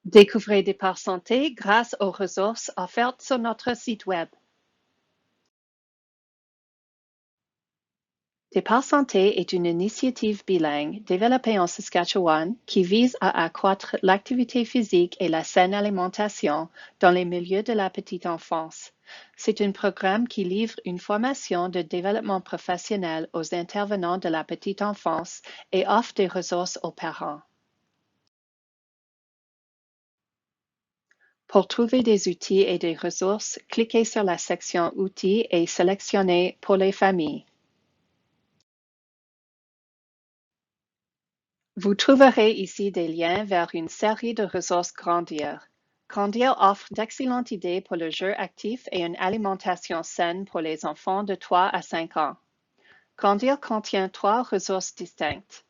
Découvrez Départ Santé grâce aux ressources offertes sur notre site Web. Départ Santé est une initiative bilingue développée en Saskatchewan qui vise à accroître l'activité physique et la saine alimentation dans les milieux de la petite enfance. C'est un programme qui livre une formation de développement professionnel aux intervenants de la petite enfance et offre des ressources aux parents. Pour trouver des outils et des ressources, cliquez sur la section Outils et sélectionnez Pour les familles. Vous trouverez ici des liens vers une série de ressources Grandir. Grandir offre d'excellentes idées pour le jeu actif et une alimentation saine pour les enfants de 3 à 5 ans. Grandir contient 3 ressources distinctes.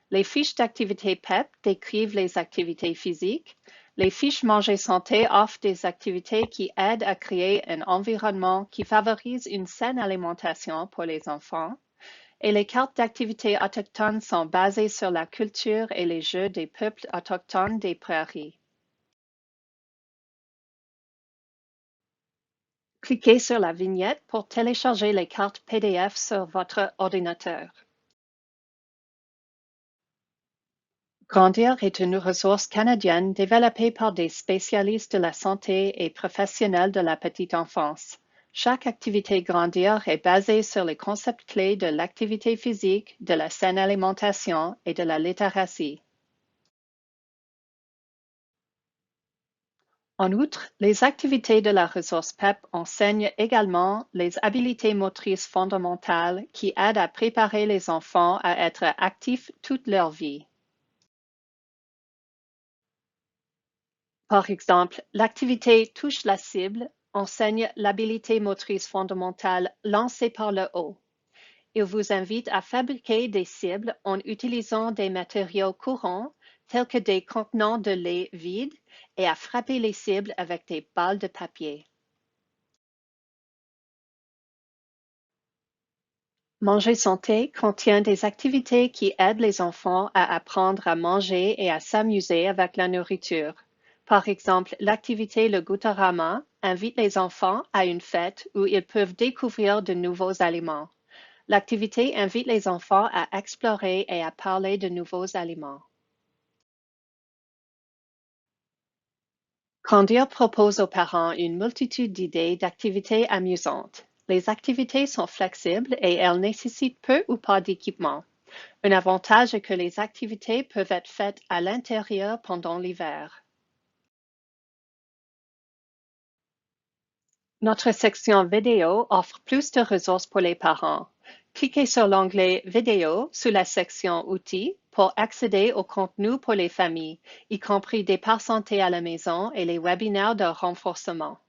Les fiches d'activité PEP décrivent les activités physiques. Les fiches Manger Santé offrent des activités qui aident à créer un environnement qui favorise une saine alimentation pour les enfants. Et les cartes d'activités autochtones sont basées sur la culture et les jeux des peuples autochtones des prairies. Cliquez sur la vignette pour télécharger les cartes PDF sur votre ordinateur. Grandir est une ressource canadienne développée par des spécialistes de la santé et professionnels de la petite enfance. Chaque activité Grandir est basée sur les concepts clés de l'activité physique, de la saine alimentation et de la littératie. En outre, les activités de la ressource PEP enseignent également les habiletés motrices fondamentales qui aident à préparer les enfants à être actifs toute leur vie. Par exemple, l'activité Touche la cible enseigne l'habileté motrice fondamentale lancée par le haut. Il vous invite à fabriquer des cibles en utilisant des matériaux courants tels que des contenants de lait vides et à frapper les cibles avec des balles de papier. Manger santé contient des activités qui aident les enfants à apprendre à manger et à s'amuser avec la nourriture. Par exemple, l'activité Le Goutarama invite les enfants à une fête où ils peuvent découvrir de nouveaux aliments. L'activité invite les enfants à explorer et à parler de nouveaux aliments. Grandir propose aux parents une multitude d'idées d'activités amusantes. Les activités sont flexibles et elles nécessitent peu ou pas d'équipement. Un avantage est que les activités peuvent être faites à l'intérieur pendant l'hiver. Notre section vidéo offre plus de ressources pour les parents. Cliquez sur l'onglet Vidéo sous la section Outils pour accéder au contenu pour les familles, y compris Départ Santé à la maison et les webinaires de renforcement.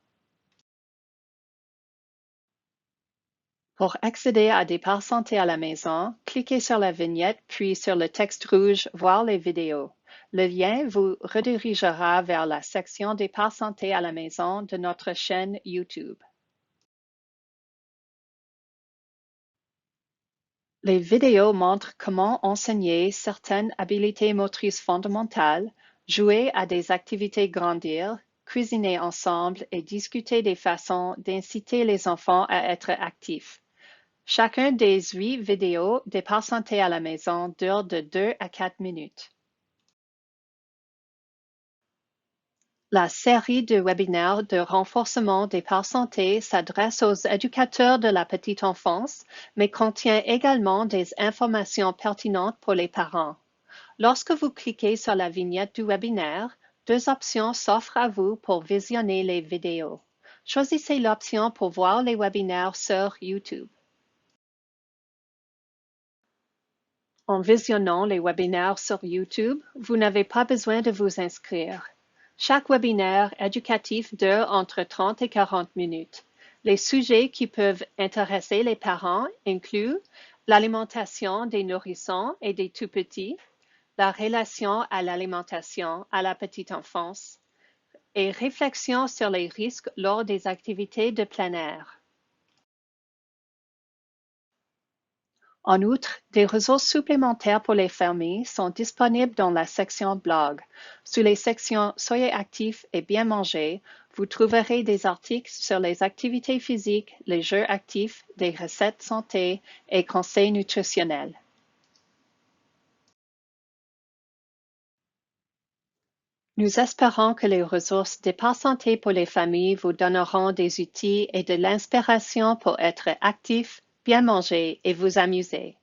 Pour accéder à Départ Santé à la maison, cliquez sur la vignette puis sur le texte rouge Voir les vidéos. Le lien vous redirigera vers la section Départ Santé à la maison de notre chaîne YouTube. Les vidéos montrent comment enseigner certaines habiletés motrices fondamentales, jouer à des activités Grandir, cuisiner ensemble et discuter des façons d'inciter les enfants à être actifs. Chacun des 8 vidéos Départ Santé à la maison dure de 2 à 4 minutes. La série de webinaires de renforcement Départ Santé s'adresse aux éducateurs de la petite enfance, mais contient également des informations pertinentes pour les parents. Lorsque vous cliquez sur la vignette du webinaire, 2 options s'offrent à vous pour visionner les vidéos. Choisissez l'option pour voir les webinaires sur YouTube. En visionnant les webinaires sur YouTube, vous n'avez pas besoin de vous inscrire. Chaque webinaire éducatif dure entre 30 et 40 minutes. Les sujets qui peuvent intéresser les parents incluent l'alimentation des nourrissons et des tout-petits, la relation à l'alimentation à la petite enfance et réflexions sur les risques lors des activités de plein air. En outre, des ressources supplémentaires pour les familles sont disponibles dans la section blog. Sous les sections Soyez actifs et bien manger, vous trouverez des articles sur les activités physiques, les jeux actifs, des recettes santé et conseils nutritionnels. Nous espérons que les ressources Départ Santé pour les familles vous donneront des outils et de l'inspiration pour être actifs, bien manger et vous amuser.